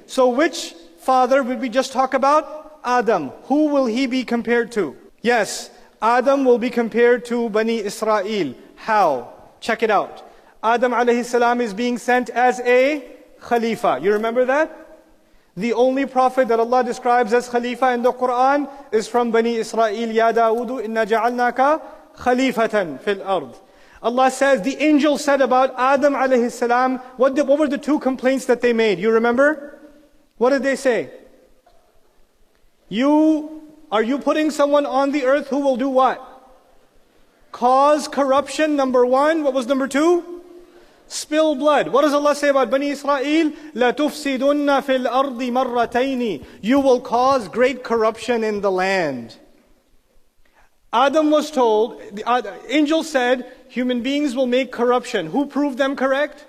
So which father would we just talk about? Adam. Who will he be compared to? Yes, Adam will be compared to Bani Israel. How? Check it out. Adam alayhi salam is being sent as a Khalifa. You remember that? The only prophet that Allah describes as Khalifa in the Quran is from Bani Israel. Ya Dawudu, inna ja'alnaka khalifatan fil ard. Allah says, the angel said about Adam alayhi salam, what were the two complaints that they made? You remember? What did they say? Are you putting someone on the earth who will do what? Cause corruption, number one. What was number two? Spill blood. What does Allah say about Bani Israel? لَتُفْسِدُنَّ فِي الْأَرْضِ مَرَّتَيْنِ. You will cause great corruption in the land. Adam was told, the angel said, human beings will make corruption. Who proved them correct?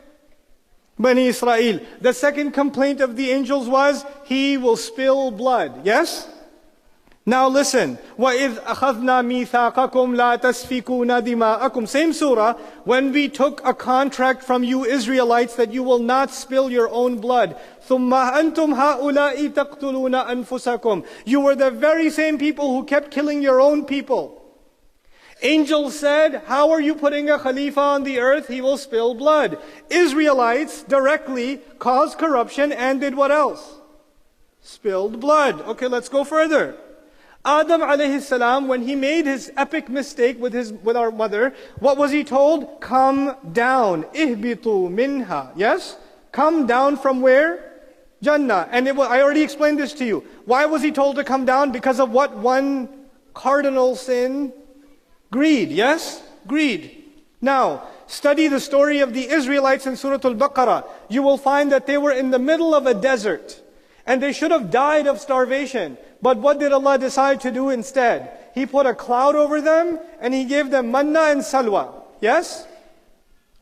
Bani Israel. The second complaint of the angels was, he will spill blood. Yes? Now listen, وَإِذْ أَخَذْنَا مِيثَاقَكُمْ لَا تَسْفِكُونَ دِمَاءَكُمْ. Same surah, when we took a contract from you Israelites that you will not spill your own blood. ثُمَّ أَنْتُمْ هَؤُلَاءِ تَقْتُلُونَ أَنفُسَكُمْ. You were the very same people who kept killing your own people. Angels said, how are you putting a Khalifa on the earth? He will spill blood. Israelites directly caused corruption and did what else? Spilled blood. Okay, let's go further. Adam alayhi salam, when he made his epic mistake with our mother, what was he told? Come down. Ihbitu minha. Yes? Come down from where? Jannah. And I already explained this to you. Why was he told to come down? Because of what one cardinal sin? Greed. Yes? Greed. Now, study the story of the Israelites in Surah Al-Baqarah. You will find that they were in the middle of a desert. And they should have died of starvation. But what did Allah decide to do instead? He put a cloud over them and He gave them manna and salwa. Yes?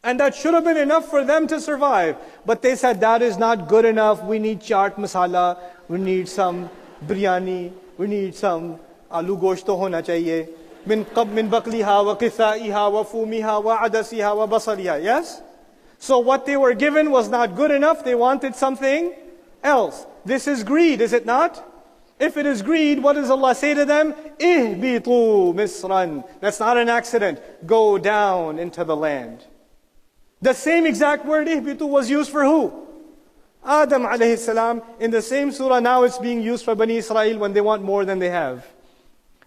And that should have been enough for them to survive. But they said, that is not good enough. We need chaat masala. We need some biryani. We need some aloo gosht to hona chahiye. Min bakliha wa qithaiha wa fumiha wa adasiha wa basaliha. Yes? So what they were given was not good enough. They wanted something else. This is greed, is it not? If it is greed, what does Allah say to them? Ihbitu misran. That's not an accident. Go down into the land. The same exact word ihbitu was used for who? Adam alayhi salam. In the same surah, now it's being used for Bani Israel when they want more than they have.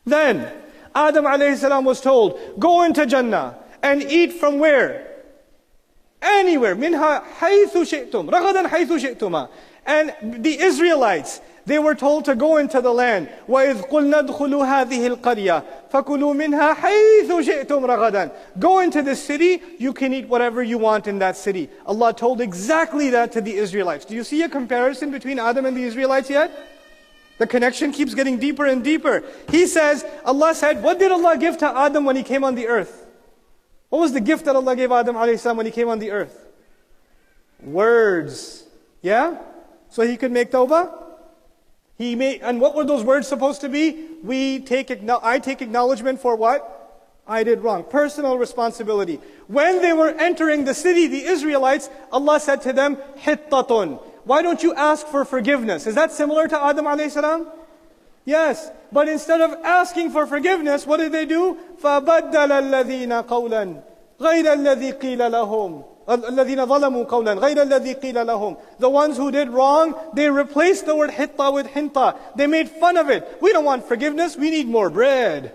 Then, Adam alayhi salam was told, go into Jannah and eat from where? Anywhere. Minha haythu shi'tum. Ragadan haythu shi'tuma. And the Israelites, they were told to go into the land. وَإِذْ قُلْنَا ادْخُلُوا هَذِهِ الْقَرْيَةِ فَكُلُوا مِنْهَا حَيْثُ شِئْتُمْ رَغَدًا. Go into the city, you can eat whatever you want in that city. Allah told exactly that to the Israelites. Do you see a comparison between Adam and the Israelites yet? The connection keeps getting deeper and deeper. He says, Allah said, what did Allah give to Adam when he came on the earth? What was the gift that Allah gave Adam alayhi salam when he came on the earth? Words. Yeah? So he could make tawbah? And what were those words supposed to be? I take acknowledgement for what? I did wrong. Personal responsibility. When they were entering the city, the Israelites, Allah said to them, hittatun. Why don't you ask for forgiveness? Is that similar to Adam alayhi salam? Yes. But instead of asking for forgiveness, what did they do? فَبَدَّلَ الَّذِينَ قَوْلًا غَيْرَ الَّذِي قِيلَ لَهُمْ الَّذِينَ ظَلَمُوا قَوْلًا غَيْرَ الَّذِي قِيلَ لَهُمْ. The ones who did wrong, they replaced the word hitta with hinta. They made fun of it. We don't want forgiveness, we need more bread.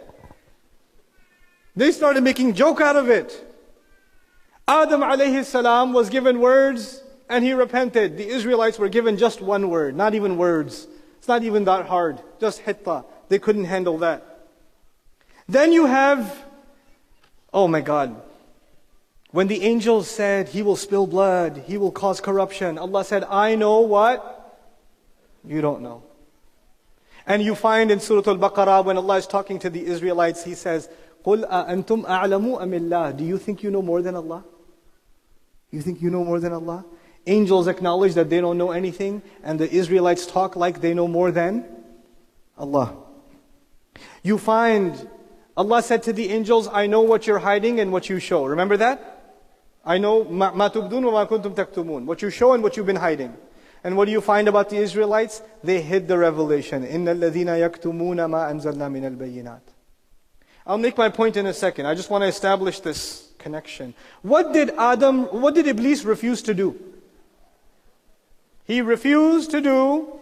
They started making joke out of it. Adam alayhi salam was given words and he repented. The Israelites were given just one word, not even words. It's not even that hard, just hitta. They couldn't handle that. Then you have, oh my God, when the angels said, he will spill blood, he will cause corruption, Allah said, I know what you don't know. And you find in Surah Al-Baqarah, when Allah is talking to the Israelites, He says, قُلْ أَأَنْتُمْ أَعْلَمُوا أَمِ اللَّهِ. Do you think you know more than Allah? You think you know more than Allah? Angels acknowledge that they don't know anything, and the Israelites talk like they know more than Allah. You find Allah said to the angels, I know what you're hiding and what you show. Remember that? I know مَا تُبْدُونَ وَمَا كُنْتُمْ تَكْتُمُونَ. What you show and what you've been hiding. And what do you find about the Israelites? They hid the revelation. إِنَّ الَّذِينَ يَكْتُمُونَ مَا أَنزَلْنَا مِنَ الْبَيِّنَاتِ. I'll make my point in a second. I just want to establish this connection. What did Iblis refuse to do? He refused to do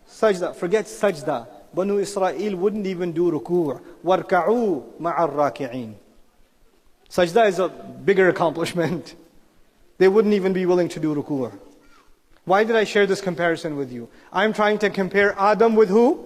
sajda. Forget sajda. Banu Israel wouldn't even do ruku'. وَارْكَعُوا مَعَ الرَّاكِعِينَ. Sajda is a bigger accomplishment. They wouldn't even be willing to do ruku'. Why did I share this comparison with you? I'm trying to compare Adam with who?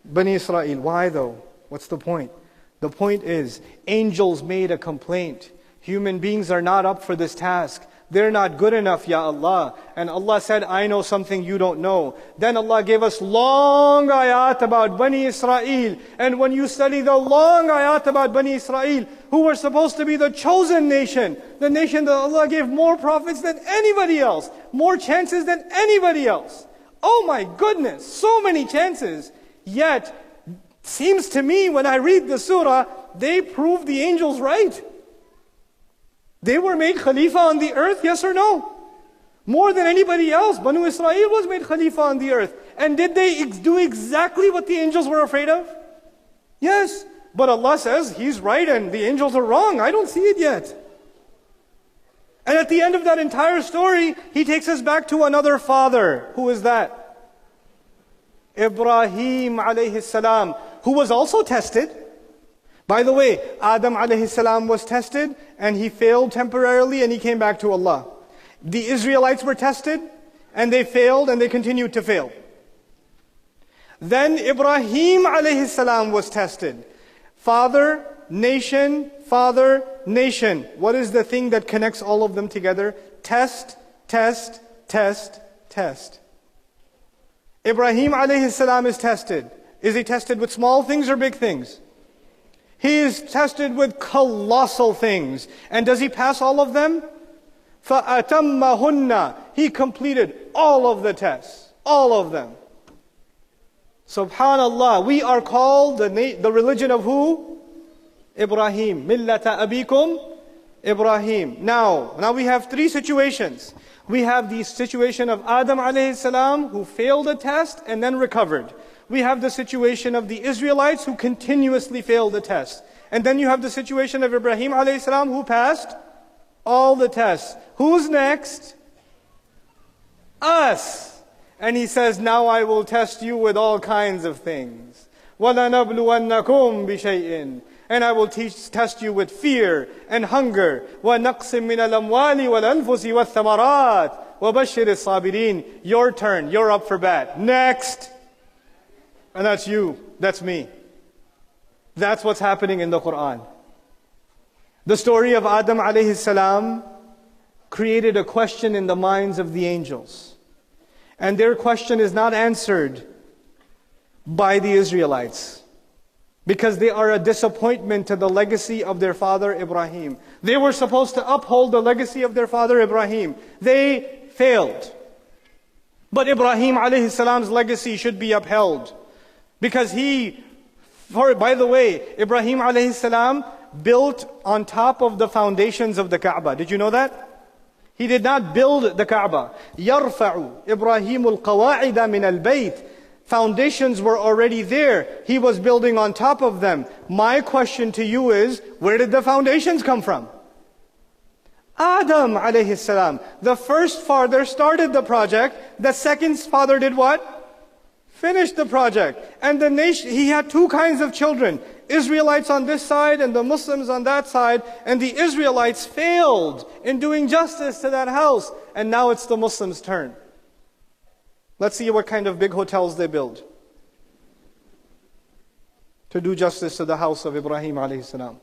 Bani Israel. Why though? What's the point? The point is, angels made a complaint. Human beings are not up for this task. They're not good enough, Ya Allah. And Allah said, I know something you don't know. Then Allah gave us long ayat about Bani Israel. And when you study the long ayat about Bani Israel, who were supposed to be the chosen nation, the nation that Allah gave more prophets than anybody else, more chances than anybody else. Oh my goodness, so many chances. Yet, seems to me when I read the surah, they prove the angels right. They were made Khalifa on the earth, yes or no? More than anybody else, Banu Israel was made Khalifa on the earth. And did they do exactly what the angels were afraid of? Yes. But Allah says, He's right and the angels are wrong. I don't see it yet. And at the end of that entire story, He takes us back to another father. Who is that? Ibrahim alayhi salam, who was also tested. By the way, Adam alayhi salam was tested and he failed temporarily and he came back to Allah. The Israelites were tested and they failed and they continued to fail. Then Ibrahim alayhi salam was tested. Father, nation, father, nation. What is the thing that connects all of them together? Test, test, test, test. Ibrahim alayhi salam is tested. Is he tested with small things or big things? He is tested with colossal things. And does he pass all of them? فَأَتَمَّهُنَّ. He completed all of the tests. All of them. Subhanallah. We are called the religion of who? Ibrahim. Millata abikum Ibrahim. Now we have three situations. We have the situation of Adam alayhi salam who failed a test and then recovered. We have the situation of the Israelites who continuously failed the test. And then you have the situation of Ibrahim alayhi salam who passed all the tests. Who's next? Us. And He says, now I will test you with all kinds of things. وَلَنَبْلُوَنَّكُمْ بِشَيْءٍ. And I will test you with fear and hunger. وَنَقْسٍ مِّنَ الْأَمْوَالِ وَالْأَنفُسِ وَالثَّمَرَاتِ وَبَشِّرِ الصَّابِرِينَ. Your turn. You're up for bat. Next. And that's you. That's me. That's what's happening in the Quran. The story of Adam alayhi salam created a question in the minds of the angels. And their question is not answered by the Israelites. Because they are a disappointment to the legacy of their father Ibrahim. They were supposed to uphold the legacy of their father Ibrahim. They failed. But Ibrahim alayhi salam's legacy should be upheld. Because by the way, Ibrahim alayhi salam built on top of the foundations of the Kaaba. Did you know that? He did not build the Kaaba. يَرْفَعُ إِبْرَاهِيمُ الْقَوَاعِدَ مِنَ الْبَيْتِ. Foundations were already there. He was building on top of them. My question to you is, where did the foundations come from? Adam alayhi salam. The first father started the project. The second father did what? Finished the project. And the nation, he had two kinds of children. Israelites on this side and the Muslims on that side. And the Israelites failed in doing justice to that house. And now it's the Muslims' turn. Let's see what kind of big hotels they build to do justice to the house of Ibrahim alayhi salam.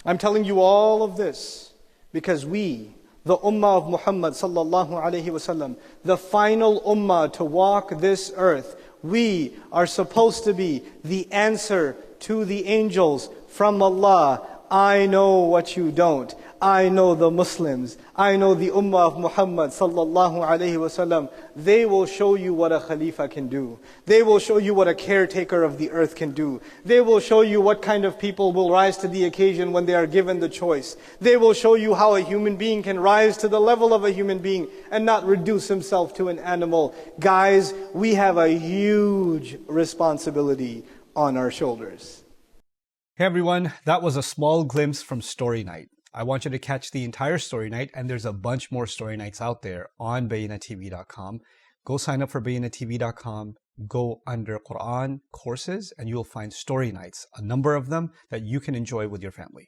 I'm telling you all of this because we, the Ummah of Muhammad sallallahu alayhi wasallam, the final Ummah to walk this earth, we are supposed to be the answer to the angels from Allah. I know what you don't. I know the Muslims, I know the Ummah of Muhammad sallallahu alaihi wasallam. They will show you what a Khalifa can do. They will show you what a caretaker of the earth can do. They will show you what kind of people will rise to the occasion when they are given the choice. They will show you how a human being can rise to the level of a human being and not reduce himself to an animal. Guys, we have a huge responsibility on our shoulders. Hey everyone, that was a small glimpse from Story Night. I want you to catch the entire Story Night, and there's a bunch more Story Nights out there on BayyinahTV.com. Go sign up for BayyinahTV.com, go under Quran courses, and you'll find Story Nights, a number of them that you can enjoy with your family.